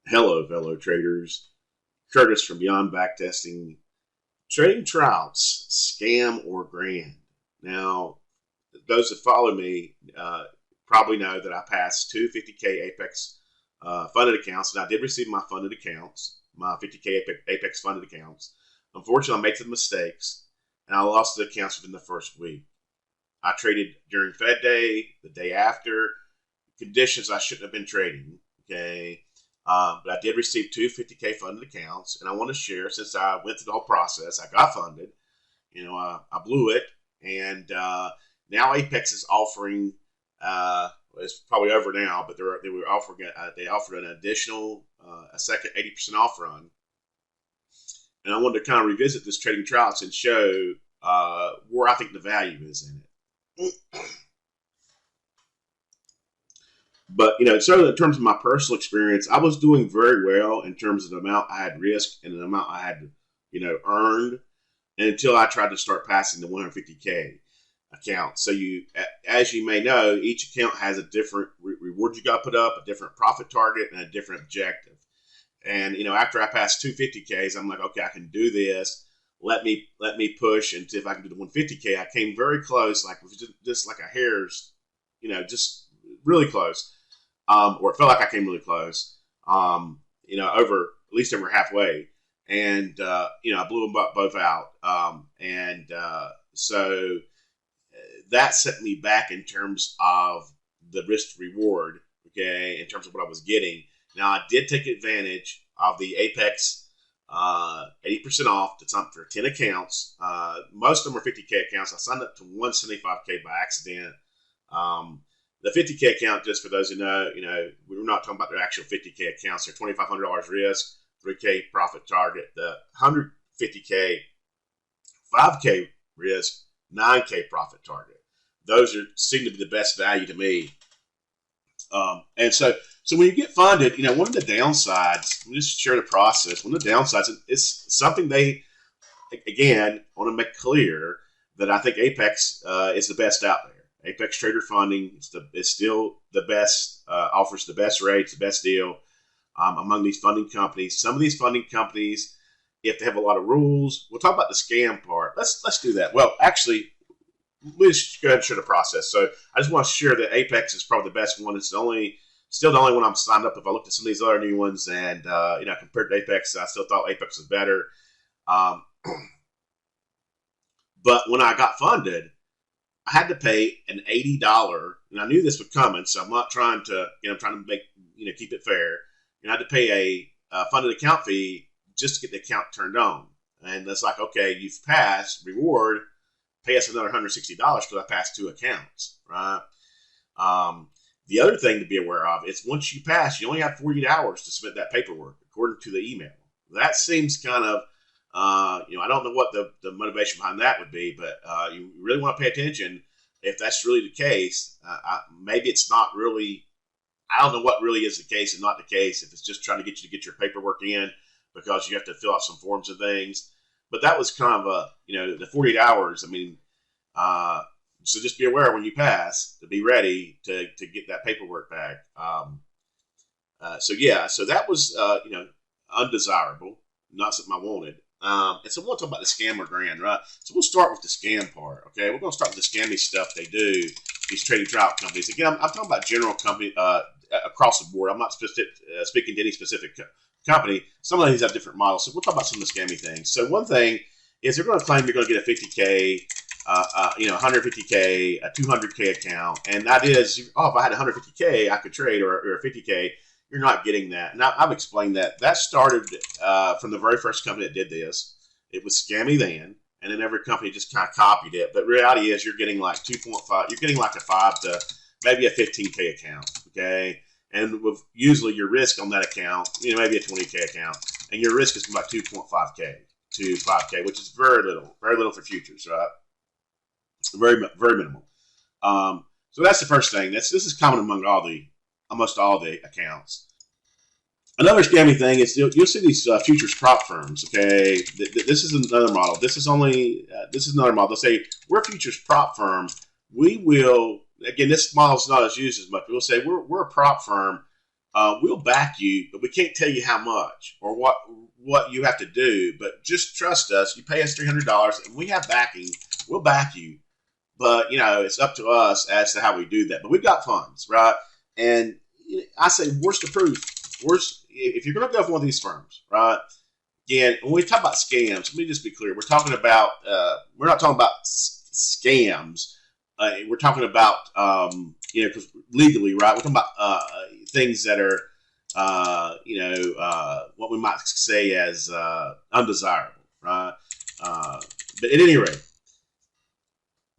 Hello, fellow traders. Curtis from Beyond Backtesting. Trading Tryouts, scam or grand? Now, those that follow me probably know that I passed two 50K Apex funded accounts, and I did receive my funded accounts, my 50K Apex funded accounts. Unfortunately, I made some mistakes, and I lost the accounts within the first week. I traded during Fed Day, the day after, conditions I shouldn't have been trading. Okay. But I did receive two 50K funded accounts, and I want to share since I went through the whole process. I got funded, I blew it, and now Apex is offering. It's probably over now, but they were offering. They offered an additional a second 80% off run, and I wanted to kind of revisit this trading Tryouts and show where I think the value is in it. But so in terms of my personal experience, I was doing very well in terms of the amount I had risked and the amount I had, earned until I tried to start passing the 150K account. So as you may know, each account has a different reward you got to put up, a different profit target, and a different objective. And after I passed 250Ks, I'm like, okay, I can do this. Let me push and see if I can do the 150K. I came very close, like just like a hair's, just really close. Or it felt like I came really close, over at least over halfway, and I blew them both out, so that set me back in terms of the risk reward. Okay, in terms of what I was getting. Now I did take advantage of the Apex 80% off. That's up for 10 accounts. Most of them are 50K accounts. I signed up to 175K by accident. The 50K account, just for those who know, we're not talking about their actual 50K accounts. They're $2,500 risk, 3K profit target. The 150K, 5K risk, 9K profit target. Those seem to be the best value to me. And so when you get funded, one of the downsides, let me just share the process. One of the downsides is something again, I want to make clear that I think Apex is the best out there. Apex Trader Funding is still the best, offers the best rates, the best deal among these funding companies. Some of these funding companies, if they have a lot of rules, we'll talk about the scam part. Let's do that. Well, actually, let's go ahead and share the process. So I just want to share that Apex is probably the best one. It's still the only one I'm signed up. If I looked at some of these other new ones and compared to Apex, I still thought Apex was better. But when I got funded, I had to pay an $80, and I knew this was coming, so I'm not trying to, trying to make, keep it fair. And I had to pay a funded account fee just to get the account turned on. And it's like, okay, you've passed, reward, pay us another $160 because I passed two accounts, right? The other thing to be aware of is once you pass, you only have 48 hours to submit that paperwork, according to the email. That seems kind of, I don't know what the motivation behind that would be, but you really want to pay attention if that's really the case. Maybe it's not really. I don't know what really is the case and not the case. If it's just trying to get you to get your paperwork in because you have to fill out some forms and things. But that was kind of the 48 hours. I mean, so just be aware when you pass to be ready to get that paperwork back. So that was undesirable, not something I wanted. And so we'll talk about the scam or grand, right? So we'll start with the scam part, okay? We're going to start with the scammy stuff they do, these trading tryout companies. Again, I'm talking about general company across the board. I'm not speaking to any specific company. Some of these have different models. So we'll talk about some of the scammy things. So one thing is they're going to claim you're going to get a 50K, 150K, a 200K account. And that is, if I had 150K, I could trade, or a 50K. You're not getting that. And I've explained that. That started from the very first company that did this. It was scammy then, and then every company just kind of copied it. But reality is you're getting like 2.5. You're getting like a 5 to maybe a 15K account, okay? And with usually your risk on that account, maybe a 20K account, and your risk is about 2.5K to 5K, which is very little for futures, right? Very, very minimal. So that's the first thing. This is common among almost all the accounts. Another scammy thing is you'll see these futures prop firms. Okay, this is another model. This is another model. They'll say we're a futures prop firm. We will, again, this model is not as used as much. We'll say we're a prop firm. we'll back you, but we can't tell you how much or what you have to do. But just trust us. You pay us $300, and we have backing. We'll back you. But it's up to us as to how we do that. But we've got funds, right? And I say, worst of proof. Worst if you're going to go for one of these firms, right? Again, when we talk about scams, let me just be clear. We're talking about we're not talking about scams. We're talking about because legally, right? We're talking about things that are what we might say as undesirable, right? But at any rate,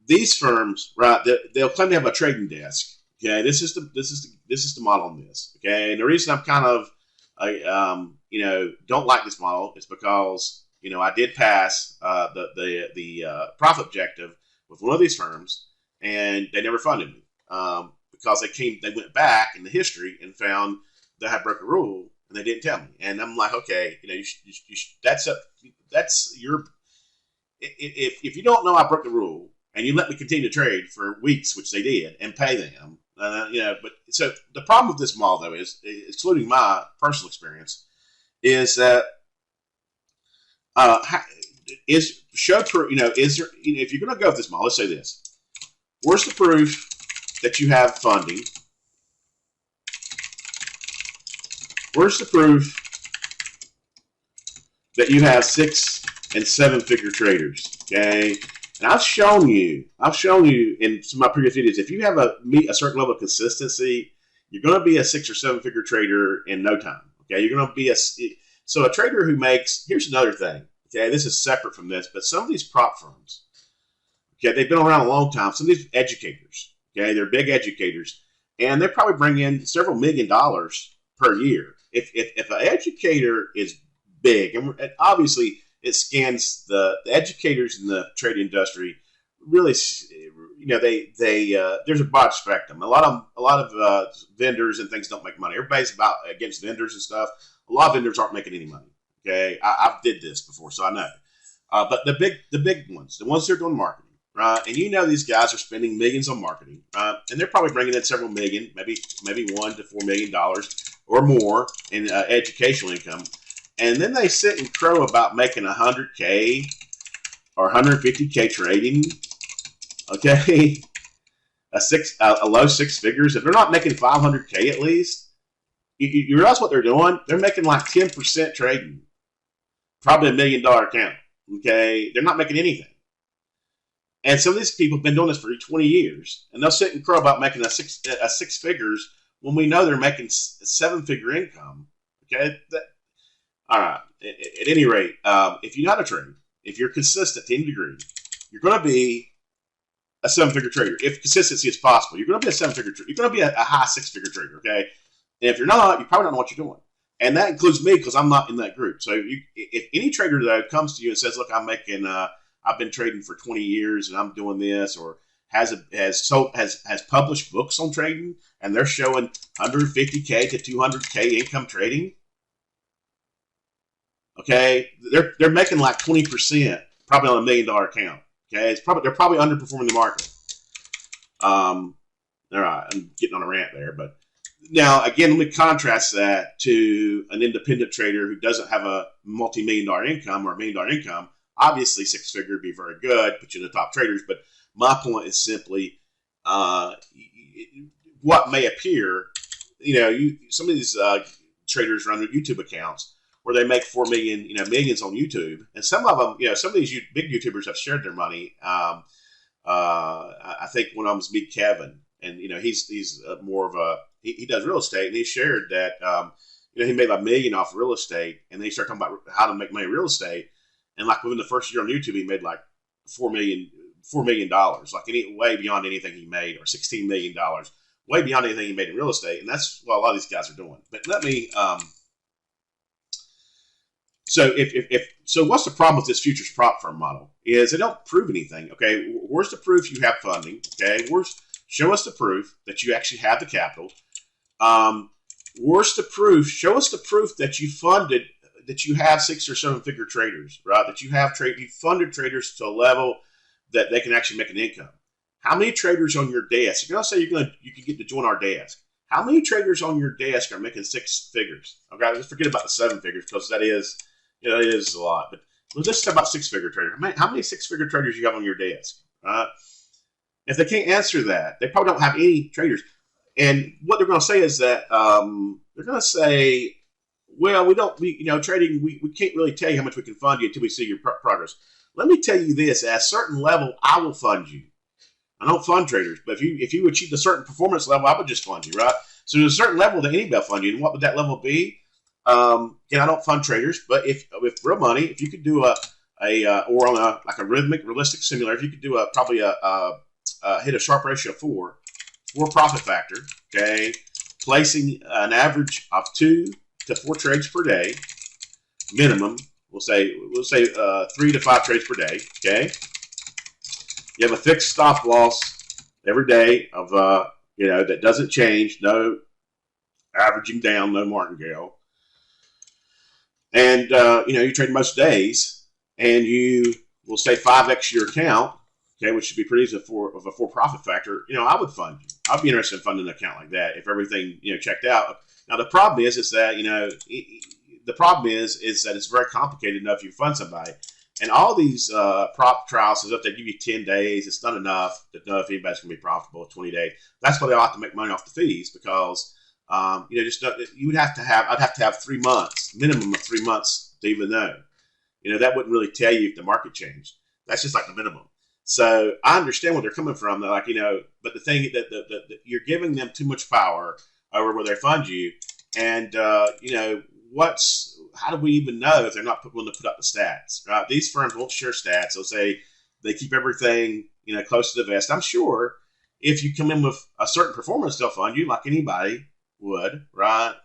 these firms, right? They'll claim to have a trading desk. Okay, this is the model on this. Okay, and the reason I'm kind of don't like this model is because I did pass the profit objective with one of these firms, and they never funded me because they went back in the history and found that I had broke a rule, and they didn't tell me. And I'm like, okay, that's your if you don't know I broke the rule and you let me continue to trade for weeks, which they did, and pay them. But so the problem with this model, though, is, excluding my personal experience, is that is show proof. Is there? If you're going to go with this model, let's say this: where's the proof that you have funding? Where's the proof that you have 6- and 7-figure traders? Okay. And I've shown you in some of my previous videos, if you have a certain level of consistency, you're going to be a 6- or 7-figure trader in no time. Okay, you're going to be a trader who makes. Here's another thing. Okay, this is separate from this, but some of these prop firms, okay, they've been around a long time. Some of these educators, okay, they're big educators, and they're probably bringing in several $1 million per year. If an educator is big, and obviously it scans the educators in the trading industry. Really, there's a broad spectrum. A lot of vendors and things don't make money. Everybody's against vendors and stuff. A lot of vendors aren't making any money. Okay, I've did this before, so I know. But the big ones, the ones that are doing marketing, right? And these guys are spending millions on marketing, and they're probably bringing in several million, maybe $1 to $4 million or more in educational income. And then they sit and crow about making $100K or $150K trading. Okay, a low 6 figures. If they're not making $500K at least, you realize what they're doing? They're making like 10% trading, probably $1 million account. Okay, they're not making anything. And some of these people have been doing this for 20 years, and they'll sit and crow about making a six figures when we know they're making 7-figure income. Okay. All right. At any rate, if you know how to trade, if you're consistent to any degree, you're going to be a 7-figure trader. If consistency is possible, you're going to be a 7-figure trader. You're going to be a high 6-figure trader. Okay. And if you're not, you probably don't know what you're doing. And that includes me because I'm not in that group. So if any trader that comes to you and says, "Look, I've been trading for 20 years and I'm doing this," or has published books on trading and they're showing $150K to $200K income trading. Okay, they're making like 20%, probably on $1 million account. Okay, they're probably underperforming the market. All right, I'm getting on a rant there, but now again, let me contrast that to an independent trader who doesn't have a multi-million-dollar income or $1 million income. Obviously, 6-figure would be very good, put you in the top traders. But my point is simply, what may appear, some of these traders run their YouTube accounts where they make 4 million, millions on YouTube. And some of them, some of these big YouTubers have shared their money. I think one of them is Meet Kevin, and he's more of a he does real estate, and he shared that he made $1 million off real estate, and then he started talking about how to make money in real estate, and like within the first year on YouTube, he made like $4 million, like way beyond anything he made, or $16 million, way beyond anything he made in real estate, and that's what a lot of these guys are doing. But let me. So so what's the problem with this futures prop firm model? Is they don't prove anything. Okay, where's the proof you have funding? Okay, show us the proof that you actually have the capital. Where's the proof? Show us the proof that you funded, that you have 6 or 7-figure traders, right? That you have you funded traders to a level that they can actually make an income. How many traders on your desk? You're gonna say you can get to join our desk. How many traders on your desk are making 6 figures? Okay, let's forget about the 7 figures because that is, it is a lot. But let's just talk about 6-figure traders. How many 6-figure traders you have on your desk? If they can't answer that, they probably don't have any traders. And what they're going to say is that they're going to say, well, trading, we can't really tell you how much we can fund you until we see your progress. Let me tell you this, at a certain level, I will fund you. I don't fund traders, but if you achieve a certain performance level, I would just fund you, right? So there's a certain level that anybody will fund you. And what would that level be? I don't fund traders, but if real money, if you could do or on a rhythmic, realistic simulator, if you could do hit a Sharpe ratio of 4 profit factor, okay, placing an average of 2 to 4 trades per day, minimum. We'll say 3 to 5 trades per day, okay. You have a fixed stop loss every day of that doesn't change, no averaging down, no martingale, and you trade most days, and you will say 5x your account, okay, which should be pretty easy of a 4 profit factor. I would fund you. I'd be interested in funding an account like that if everything checked out. Now the problem is that the problem is that it's very complicated enough. You fund somebody. And all these prop trials is up there, give you 10 days. It's not enough to know if anybody's going to be profitable in 20 days. That's why they ought to make money off the fees because, I'd have to have 3 months, minimum of 3 months to even know. That wouldn't really tell you if the market changed. That's just like the minimum. So I understand where they're coming from. They're like, but the thing that you're giving them too much power over where they fund you. And, how do we even know if they're not willing to put up the stats, right? These firms won't share stats. They'll say they keep everything, close to the vest. I'm sure if you come in with a certain performance, they'll fund you like anybody would, right?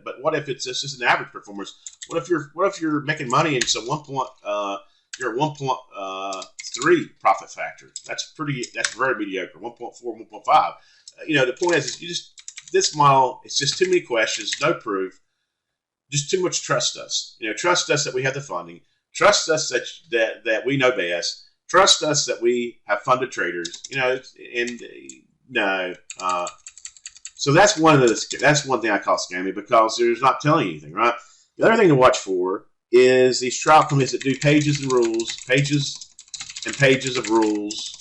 But what if it's just an average performance? What if you're making money and it's a you're at 1.3 profit factor? That's very mediocre. 1.4, 1.5. The point is this model. It's just too many questions, no proof. Just too much trust us. Trust us that we have the funding. Trust us that we know best. Trust us that we have funded traders. So that's one thing I call scammy because there's not telling you anything, right? The other thing to watch for is these trial companies that do pages and rules, pages and pages of rules.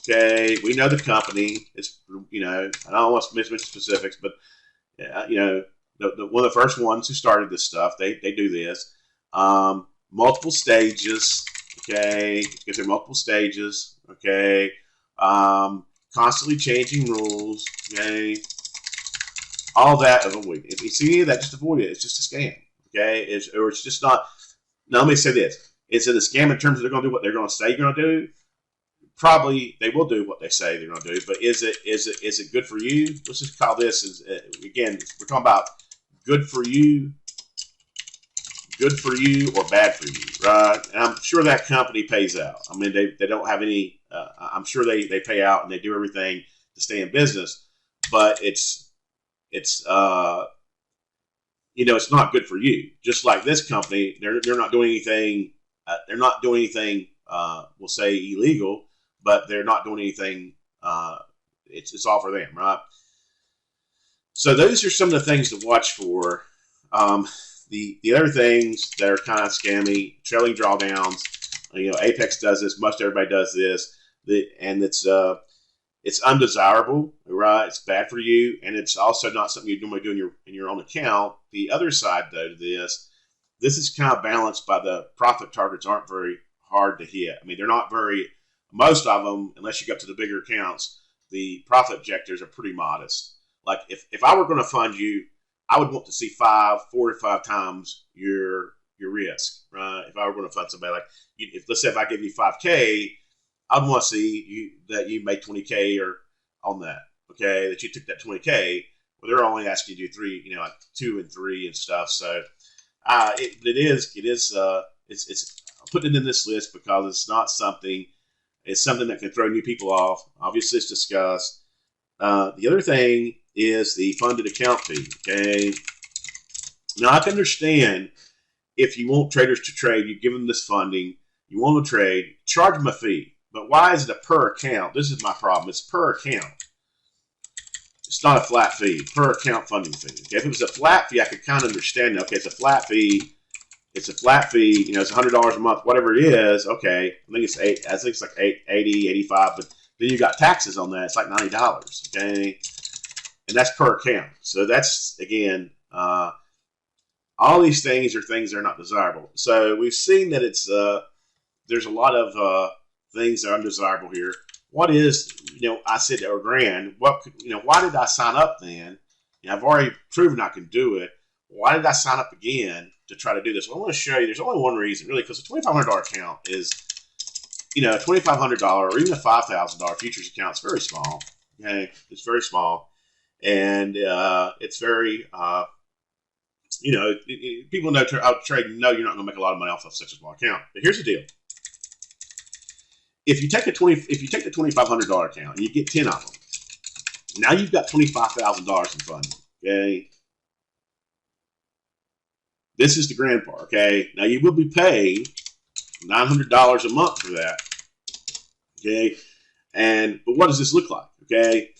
Okay, we know the company. It's I don't want to mention specifics, but one of the first ones who started this stuff, they do this. Multiple stages, okay? Get through multiple stages, okay? Constantly changing rules, okay? All that avoid. If you see any of that, just avoid it. It's just a scam, okay? It's just not. Now let me say this: is it a scam in terms of they're going to do what they're going to say you're going to do? Probably they will do what they say they're going to do, but is it good for you? Let's just call this again. We're talking about good for you or bad for you, right? And I'm sure that company pays out. I mean, they don't have any. I'm sure they pay out and they do everything to stay in business, but it's not good for you. Just like this company, they're not doing anything. They're not doing anything. We'll say illegal. But they're not doing anything. It's all for them, right? So those are some of the things to watch for. The other things that are kind of scammy, trailing drawdowns. Apex does this. Most everybody does this. And it's undesirable, right? It's bad for you, and it's also not something you normally do in your own account. The other side, though, to this is kind of balanced by the profit targets aren't very hard to hit. I mean, they're not very. Most of them, unless you go to the bigger accounts, the profit objectives are pretty modest. Like if I were going to fund you, I would want to see 4 to 5 times your risk, right? If I were going to fund somebody, let's say if I give you $5K, I'd want to see that you made $20K or on that, okay? That you took that $20K. Well, they're only asking you to do 3, like 2 and 3 and stuff. So it's putting it in this list because it's not something. It's something that can throw new people off. Obviously, it's discussed. The other thing is the funded account fee, okay? Now, I can understand if you want traders to trade, you give them this funding, you want to trade, charge them a fee. But why is it a per account? This is my problem. It's per account. It's not a flat fee, per account funding fee. Okay, if it was a flat fee, I could kind of understand. Okay, it's a flat fee. It's a flat fee. You know, it's $100 a month, whatever it is. Okay, I think it's like 80, 85, but then you got taxes on that. It's like $90. Okay, and that's per account. So that's again, all these things are things that are not desirable. So we've seen that it's there's a lot of things that are undesirable here. What is, I said a grand. What, why did I sign up then? I've already proven I can do it. Why did I sign up again to try to do this? Well, I want to show you. There's only one reason, really, because a $2,500 account is, a $2,500 or even a $5,000 futures account is very small. Okay, it's very small, and it's very, people know out trading. No, you're not going to make a lot of money off of such a small account. But here's the deal. If you take the $2,500 account and you get 10 of them, now you've got $25,000 in funding. Okay, this is the grand part. Okay, now you will be paid $900 a month for that. Okay, but what does this look like? Okay,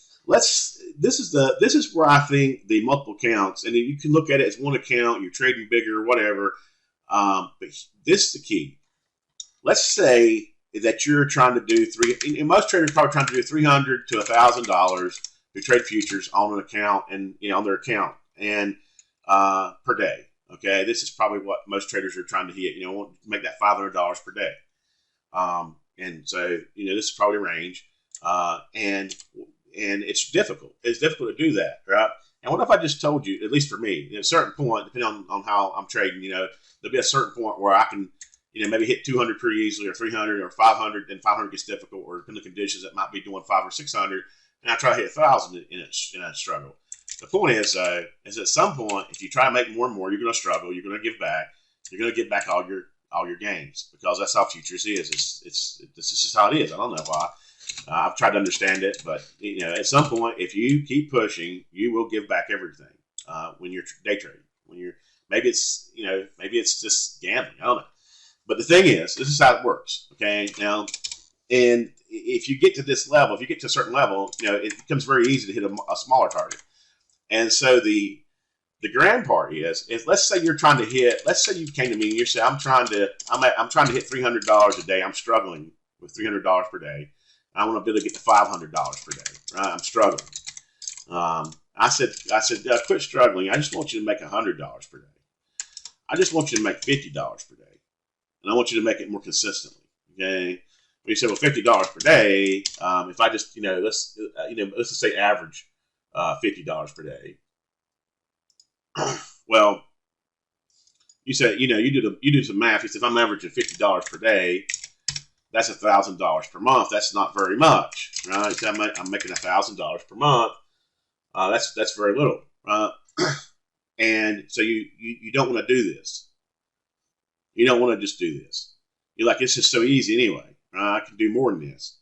this is where I think the multiple accounts, and you can look at it as one account. You're trading bigger, whatever. But this is the key. Let's say that you're trying to do and most traders are probably trying to do $300 to $1,000 to trade futures on an account and on their account and per day. Okay, this is probably what most traders are trying to hit. Want to make that $500 per day. And so this is probably a range, and it's difficult. It's difficult to do that, right? And what if I just told you, at least for me, at a certain point, depending on how I'm trading, there'll be a certain point where I can, maybe hit 200 pretty easily, or 300, or 500. Then 500 gets difficult, or depending on the conditions, it might be doing 500 or 600, and I try to hit 1,000 in a struggle. The point is at some point, if you try to make more and more, you're going to struggle. You're going to give back. You're going to get back all your gains, because that's how futures is. This is how it is. I don't know why. I've tried to understand it, but at some point, if you keep pushing, you will give back everything when you're day trading. Maybe it's just gambling. I don't know. But the thing is, this is how it works. Okay, now, and if you get to this level, if you get to a certain level, it becomes very easy to hit a smaller target. And so the grand part is let's say you're trying to hit. Let's say you came to me and you say, I'm trying to hit $300 a day. I'm struggling with $300 per day. I want to be able to get to $500 per day. Right? I'm struggling. I said, quit struggling. I just want you to make $100 per day. I just want you to make $50 per day. And I want you to make it more consistently. Okay. When you say, well, $50 per day, if I just, let's just say average $50 per day. Well, you said, you do some math. You said, if I'm averaging $50 per day, that's $1,000 per month. That's not very much, right? So I'm making $1,000 per month. That's very little, right? And so you don't want to do this. You don't want to just do this. You're like, it's just so easy anyway. Right? I can do more than this.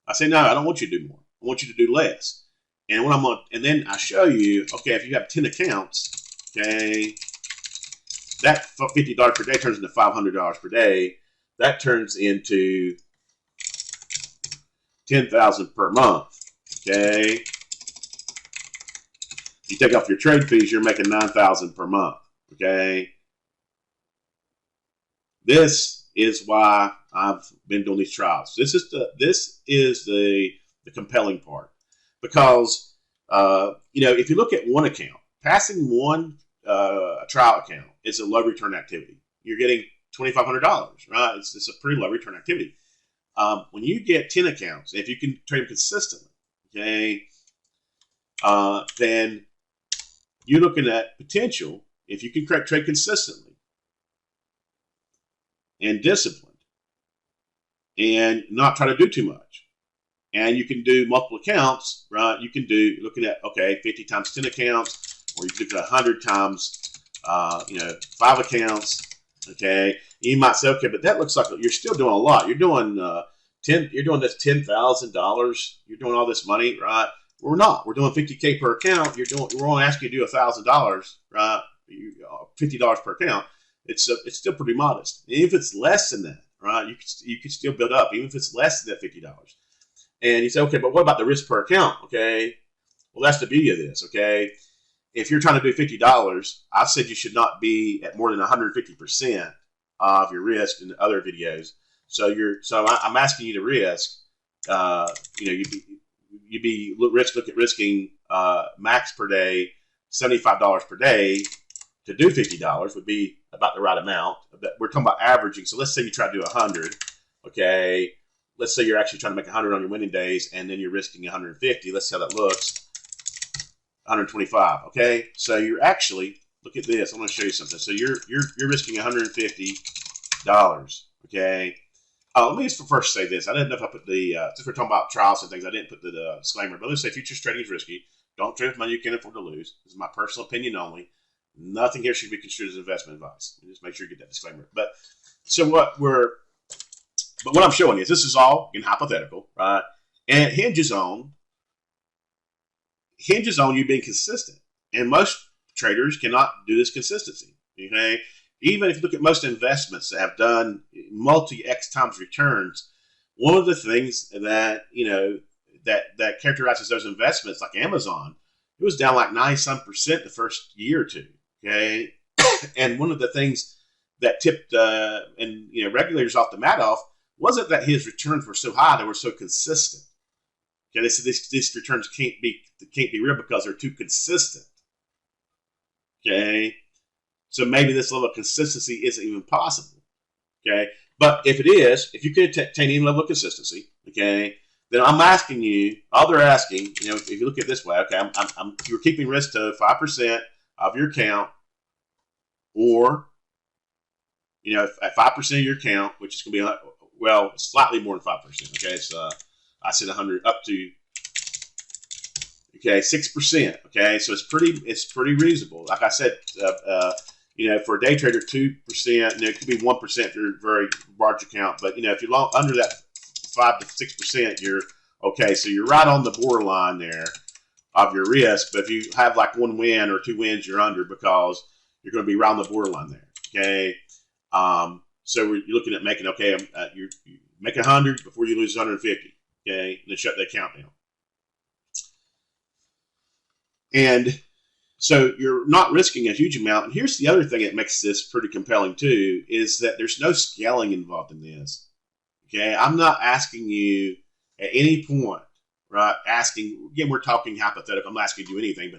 I say, no, I don't want you to do more. I want you to do less. And and then I show you, okay, if you have 10 accounts, okay, that $50 per day turns into $500 per day. That turns into $10,000 per month. Okay. You take off your trade fees, you're making $9,000 per month. Okay. This is why I've been doing these trials. This is the compelling part, because if you look at one account, passing one trial account is a low return activity. You're getting $2,500, right? It's a pretty low return activity. When you get 10 accounts, if you can trade them consistently, okay, then you're looking at potential. If you can trade consistently and disciplined and not try to do too much, and you can do multiple accounts, right? You can do, looking at, okay, 50 times 10 accounts, or you can look at 100 times, 5 accounts. Okay, you might say, okay, but that looks like you're still doing a lot. You're doing you're doing this $10,000. You're doing all this money, right? We're not. We're doing $50K per account. We're only asking you to do $1,000, right? $50 per account. It's still pretty modest. And if it's less than that, right? You can still build up, even if it's less than that $50. And you say, okay, but what about the risk per account? Okay, Well, that's the beauty of this, okay? If you're trying to do $50, I said you should not be at more than 150% of your risk in other videos. So I'm asking you to risk, you'd be look at risking max per day, $75 per day to do $50 would be about the right amount. We're talking about averaging. So let's say you try to do 100, okay? Let's say you're actually trying to make 100 on your winning days, and then you're risking 150. Let's see how that looks. 125. Okay, so you're actually, look at this. I'm going to show you something. So you're risking $150. Okay. Let me just first say this. I didn't know if I put the since we're talking about trials and things, I didn't put the disclaimer. But let's say futures trading is risky. Don't trade with money you can't afford to lose. This is my personal opinion only. Nothing here should be construed as investment advice. Just make sure you get that disclaimer. But what I'm showing is this is all in hypothetical, right? And it hinges on you being consistent. And most traders cannot do this consistency. Okay? Even if you look at most investments that have done multi-X times returns, one of the things that, that characterizes those investments, like Amazon, it was down like 90-some% the first year or two. Okay? And one of the things that tipped regulators off the mat off wasn't that his returns were so high, they were so consistent. Okay, they said these returns can't be real because they're too consistent. Okay, so maybe this level of consistency isn't even possible. Okay, but if it is, if you could attain any level of consistency, okay, then I'm asking you. All they're asking, if you look at it this way, okay, you're keeping risk to 5% of your account, or at 5% of your account, which is going to be slightly more than 5%. Okay, so I said 100 up to 6%. Okay, so it's pretty reasonable. Like I said, for a day trader, 2%. It could be 1% if you're a very large account. But if you're under that 5 to 6%, you're okay. So you're right on the borderline there of your risk. But if you have like one win or two wins, you're under because you're going to be right on the borderline there. Okay, so you're looking at making you make 100 before you lose 150. Okay, and then shut the account down. And so you're not risking a huge amount. And here's the other thing that makes this pretty compelling too, is that there's no scaling involved in this. Okay, I'm not asking you at any point, right? Again, we're talking hypothetical. I'm not asking you to do anything,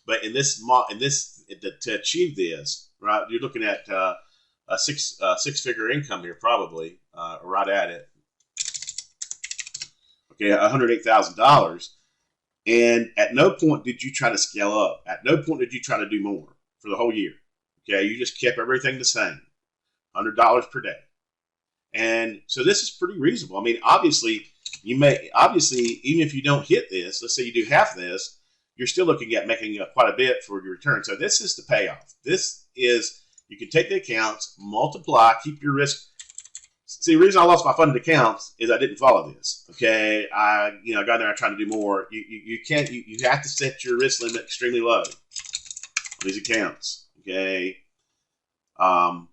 but to achieve this, right? You're looking at a six-figure income here, probably right at it. Okay, $108,000. And at no point did you try to scale up. At no point did you try to do more for the whole year. Okay, you just kept everything the same, $100 per day. And so this is pretty reasonable. I mean, obviously, even if you don't hit this, let's say you do half this, you're still looking at making quite a bit for your return. So this is the payoff. This is, you can take the accounts, multiply, keep your risk. See, the reason I lost my funded accounts is I didn't follow this. Okay, I got in there trying to do more. You can't. You have to set your risk limit extremely low on these accounts. Okay, so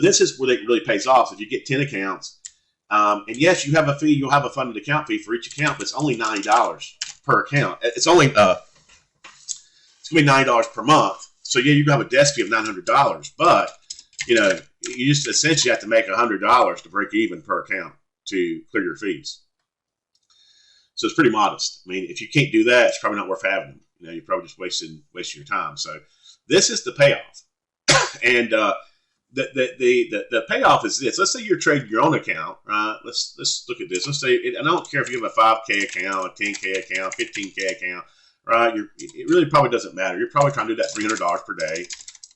this is where it really pays off. If you get 10 accounts, and yes, you have a fee. You'll have a funded account fee for each account, but it's only $90 per account. It's only it's gonna be $90 per month. So yeah, you have a desk fee of $900, but you just essentially have to make $100 to break even per account to clear your fees. So it's pretty modest. I mean, if you can't do that, it's probably not worth having them. You're probably just wasting your time. So this is the payoff. And the payoff is this. Let's say you're trading your own account, right? Let's look at this. Let's say, and I don't care if you have a 5K account, a 10K account, 15K account, right? It really probably doesn't matter. You're probably trying to do that $300 per day.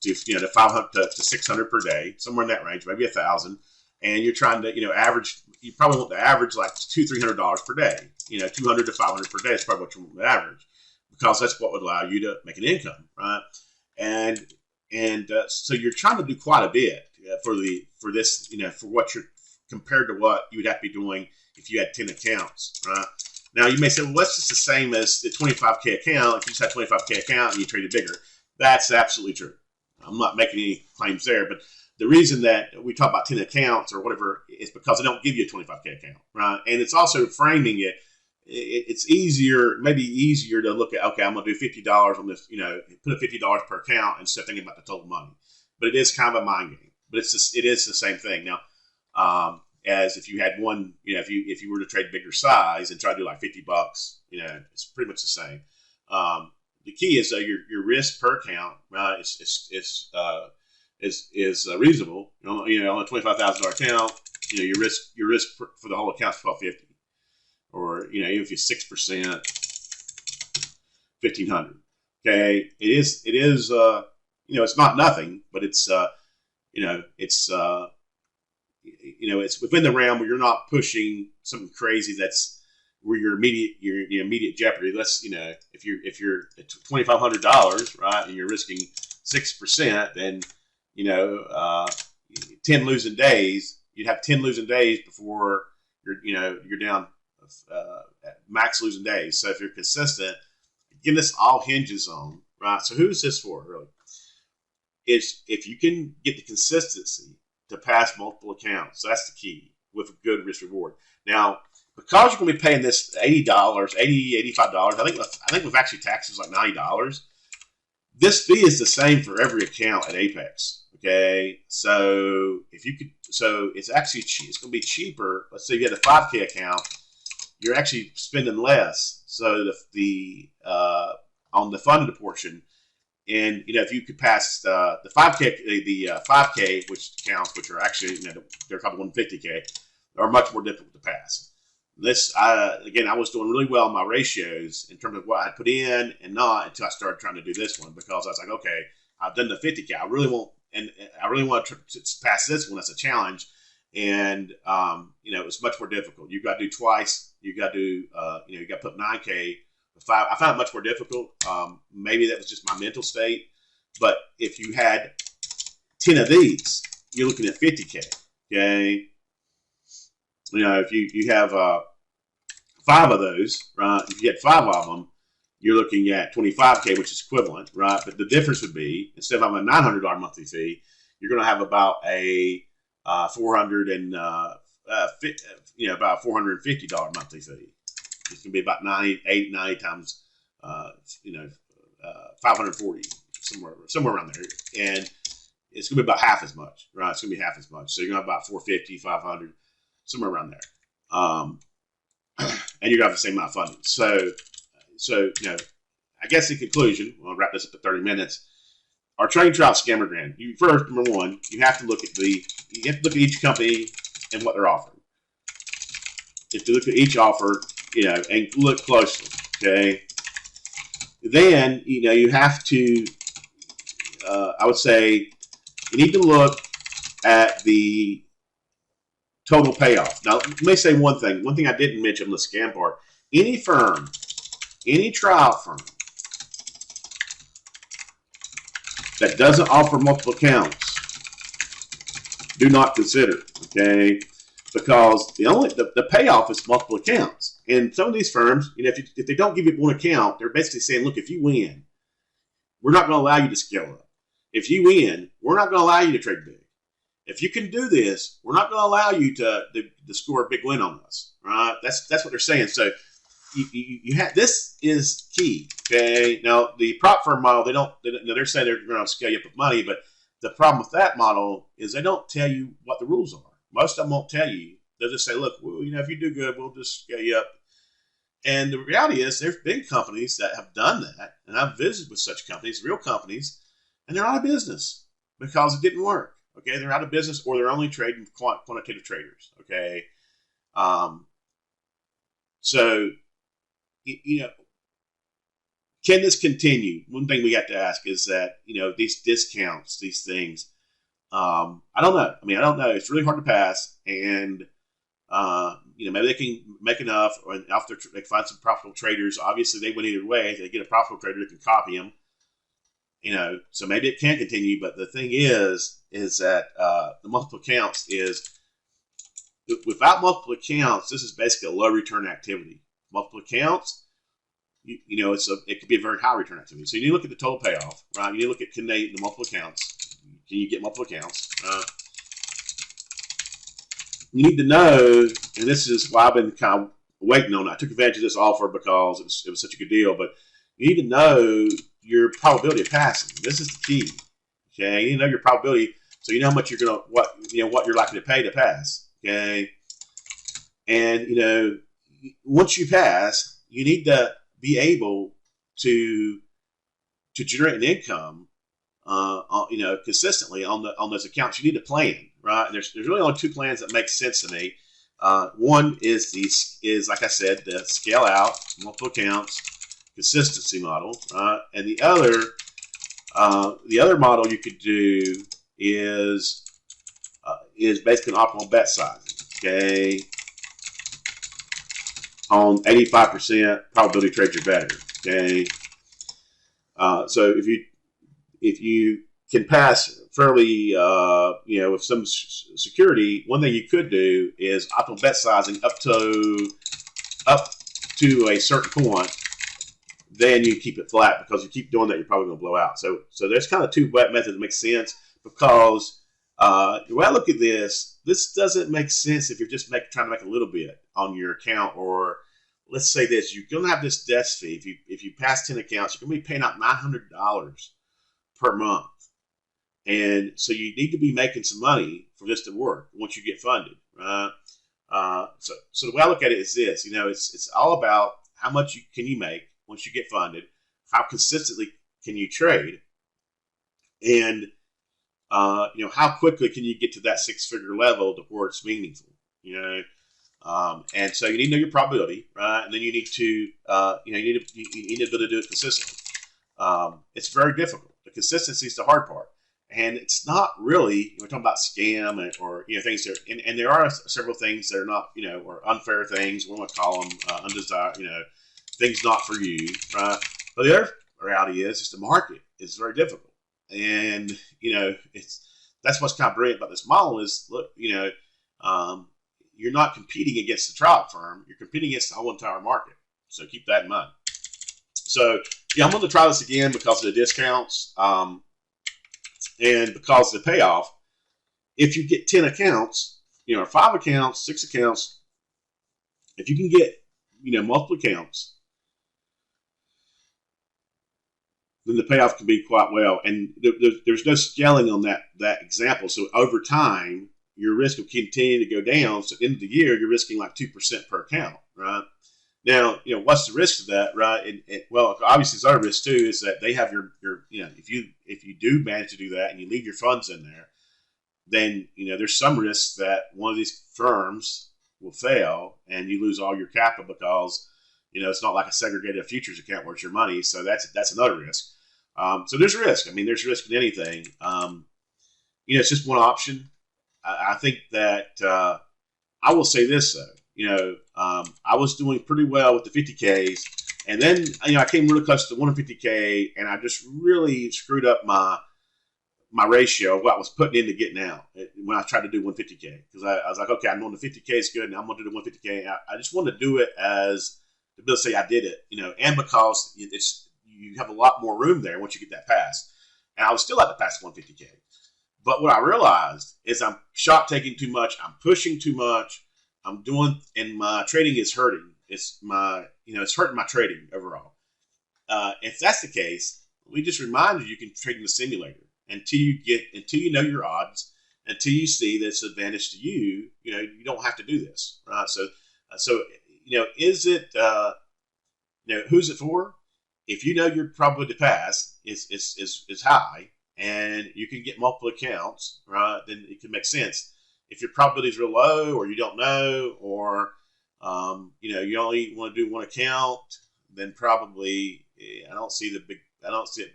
To 500 to 600 per day, somewhere in that range, maybe 1,000, and you're trying to average. You probably want to average like $200-300 per day. 200 to 500 per day is probably what you want to average, because that's what would allow you to make an income, right? And so you're trying to do quite a bit for this, for what you're compared to what you would have to be doing if you had 10 accounts, right? Now you may say, well, that's just the same as the 25K account. If you just had 25K account and you traded bigger, that's absolutely true. I'm not making any claims there, but the reason that we talk about 10 accounts or whatever is because they don't give you a 25K account, right? And it's also framing it it's easier, maybe easier to look at, okay, I'm going to do $50 on this, put $50 per account instead of thinking about the total money. But it is kind of a mind game. But it is the same thing. Now, as if you had one, if you were to trade bigger size and try to do like $50, it's pretty much the same. The key is your risk per account is reasonable. On a $25,000 account, your risk for the whole account is $1,250, or even if you're 6%, $1,500. Okay, it is it's not nothing, but it's it's within the realm where you're not pushing something crazy that's where your immediate jeopardy. Let's if you're at $2,500, right, and you're risking 6%, then 10 losing days. You'd have 10 losing days before you're down at max losing days. So if you're consistent, again, this all hinges on, right. So who is this for, really? It's if you can get the consistency to pass multiple accounts. That's the key with a good risk reward. Now, because you're going to be paying this $80, $80, $85, I think with actually taxes like $90, this fee is the same for every account at Apex. Okay, so it's actually it's going to be cheaper. Let's say you had a 5K account, you're actually spending less. So the on the funded portion, and if you could pass the 5K, which accounts, which are actually they're called 150K, are much more difficult to pass. This again, I was doing really well in my ratios in terms of what I put in and not until I started trying to do this one, because I was like, okay, I've done the 50K. I really want to pass this one. That's a challenge, and it's much more difficult. You've got to do twice. You got to do you got to put 9K. 5. I found it much more difficult. Maybe that was just my mental state, but if you had 10 of these, you're looking at 50K. Okay. If you have 5 of those, right? If you get 5 of them, you're looking at 25K, which is equivalent, right? But the difference would be, instead of having a $900 monthly fee, you're going to have about a $450 monthly fee. It's going to be about 90 times 540, somewhere around there, and it's going to be about half as much, right? It's going to be half as much. So you're going to have about 450, 500, somewhere around there, and you're going to have the same amount of funding. So I guess in conclusion, I'll wrap this up at 30 minutes. Our training trial scammer grant. First, number one, you have to look at each company and what they're offering. You have to look at each offer, and look closely. Okay. Then you have to. I would say you need to look at the total payoff. Now, let me say one thing. One thing I didn't mention on the scam part. Any firm, any trial firm that doesn't offer multiple accounts, do not consider. Okay. Because the payoff is multiple accounts. And some of these firms, if they don't give you one account, they're basically saying, look, if you win, we're not going to allow you to scale up. If you win, we're not going to allow you to trade big. If you can do this, we're not going to allow you to score a big win on us. Right? That's what they're saying. So you have, this is key. Okay. Now the prop firm model, they're saying they're going to scale you up with money, but the problem with that model is they don't tell you what the rules are. Most of them won't tell you. They'll just say, look, well, if you do good, we'll just scale you up. And the reality is there's been companies that have done that, and I've visited with such companies, real companies, and they're out of business because it didn't work. Okay, they're out of business, or they're only trading quantitative traders. Okay, so can this continue? One thing we have to ask is that these discounts, these things. I don't know. I don't know. It's really hard to pass, and maybe they can make enough, or after they find some profitable traders. Obviously, they win either way. If they get a profitable trader, they can copy them. So maybe it can continue. But the thing is that the multiple accounts is without multiple accounts, this is basically a low return activity. Multiple accounts, it could be a very high return activity. So you need to look at the total payoff, right? You need to look at the multiple accounts. Can you get multiple accounts? You need to know, and this is why I've been kind of waiting on it. I took advantage of this offer because it was such a good deal. But you need to know your probability of passing. This is the key. Okay, you need to know your probability, so you know how much you're gonna what you're likely to pay to pass. Okay, and once you pass, you need to be able to generate an income, consistently on those accounts. You need a plan, right? And there's really only two plans that make sense to me. One is like I said, the scale out, multiple accounts, consistency model, right? And the other model you could do is basically an optimal bet sizing. Okay, on 85% probability trades are better. Okay, so if you can pass fairly, with some security, one thing you could do is optimal bet sizing up to a certain point. Then you keep it flat, because you keep doing that, you're probably going to blow out. So there's kind of two bet methods that make sense, because when I look at this doesn't make sense if you're just trying to make a little bit on your account. Or let's say this, you're going to have this desk fee. If you pass 10 accounts, you're going to be paying out $900 per month. And so you need to be making some money for this to work once you get funded, right? So the way I look at it is this, it's all about how much can you make once you get funded, how consistently can you trade, and how quickly can you get to that six-figure level to where it's meaningful, and so you need to know your probability, right? And then you need to you need to be able to do it consistently. It's very difficult. The consistency is the hard part. And it's not really, we're talking about scam or things there, and there are several things that are not, or unfair things. We want to call them undesired, things not for you, right? But the other reality is the market is very difficult, and that's what's kind of brilliant about this model is, look, you're not competing against the tryout firm, you're competing against the whole entire market. So keep that in mind. So I'm going to try this again because of the discounts. And because of the payoff. If you get 10 accounts, 5 accounts, 6 accounts, if you can get, multiple accounts, then the payoff can be quite well. And there's no scaling on that example. So over time, your risk will continue to go down. So at the end of the year, you're risking like 2% per account, right? Now, what's the risk of that, right? Well, obviously, the other risk too is that they have your if you do manage to do that and you leave your funds in there, then there's some risk that one of these firms will fail and you lose all your capital, because it's not like a segregated futures account where it's your money. So that's another risk. So there's risk. I mean, there's risk in anything. It's just one option. I think that I will say this though. I was doing pretty well with the 50Ks, and then I came really close to the 150K, and I just really screwed up my ratio of what I was putting in to getting out when I tried to do 150K, because I was like, okay, I know the 50K is good, and I'm going to do the 150K. I just wanted to do it as to be able to say I did it, and because you have a lot more room there once you get that pass, and I was still at the pass 150K. But what I realized is I'm shot taking too much, I'm pushing too much. I'm doing, and my trading is hurting. It's hurting my trading overall. If that's the case, we just remind you can trade in the simulator until you know your odds, until you see that it's an advantage to you. You don't have to do this, right? So is it, who's it for? If you know your probability to pass is high, and you can get multiple accounts, right? Then it can make sense. If your probability is real low, or you don't know, or you only want to do one account, then probably I don't see it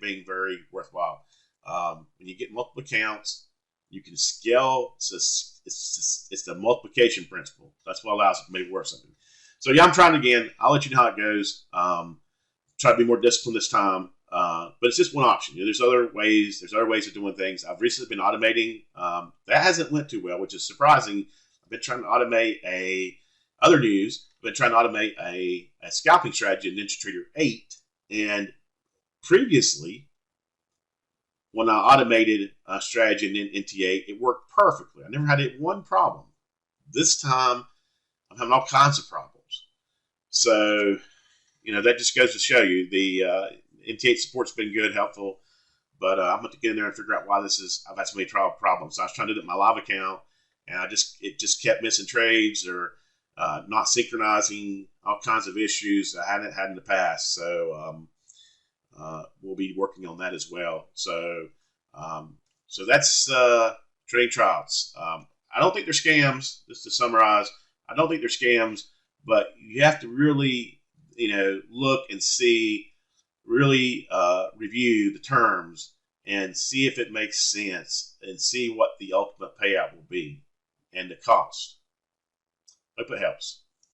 being very worthwhile. When you get multiple accounts, you can scale. It's the multiplication principle. That's what allows it to make worth something. So I'm trying again. I'll let you know how it goes. Try to be more disciplined this time. But it's just one option. There's other ways. There's other ways of doing things. I've recently been automating. That hasn't went too well, which is surprising. I've been trying to automate other news. I've been trying to automate a scalping strategy in NinjaTrader 8. And previously, when I automated a strategy in NT8, it worked perfectly. I never had one problem. This time, I'm having all kinds of problems. So, that just goes to show you the NTH support's been good, helpful. But I'm going to get in there and figure out why this is. I've had so many trial problems. So I was trying to do it in my live account, and it just kept missing trades or not synchronizing, all kinds of issues I hadn't had in the past. So we'll be working on that as well. So that's trading Tryouts. I don't think they're scams. Just to summarize, I don't think they're scams, but you have to really, look and see, really review the terms and see if it makes sense and see what the ultimate payout will be and the cost. Hope it helps.